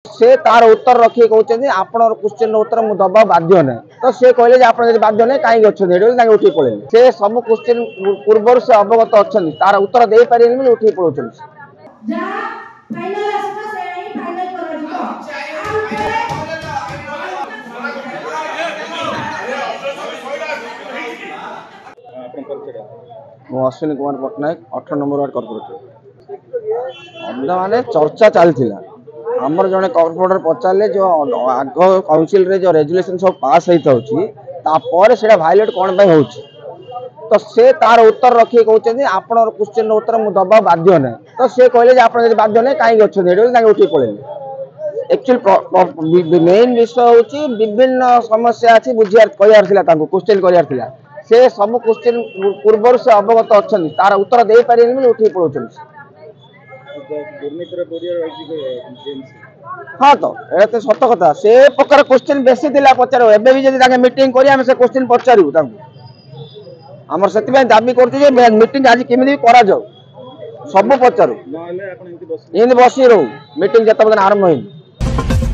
से तार उत्तर रखिए कहते आपण क्वेश्चन उत्तर मुझे दबा बाध्य ना तो सी कहले आप बाध्य ना कहीं अच्छे उठी पड़े से सब क्वेश्चन पूर्व से अवगत अच्छा तार उत्तर दे पारे उठी पड़े Ashwini Kumar Pattnaik 18 number ward corporator माने चर्चा चलती आमर जड़े कॉर्पोरेटर पचारे जो आग काउंसिल रे जो रेजुलेशन सब पास होता से भाइलेट कौन हो तो से तार उत्तर रखिए कहते आपण क्वेश्चन उत्तर मुझे दबा बाध्य ना तो सी कहले आप बाध्य ना कहीं अच्छे उठी पड़े एक्चुअली मेन विषय हूँ विभिन्न समस्या अच्छी बुझार कह क्वेश्चन करार से सब क्वेश्चन पूर्व से अवगत अच्छा तार उत्तर दे पारे उठी पड़े हाँ तो ये सत कथा से प्रकार क्वेश्चन बेसी पचार एवं भी जब मीटिंग करें से क्वेश्चन पचारू आमर से दाबी कर मीटिंग आज केमी करा सब पचारू बस रू मीटिंग जिते आरंभ हो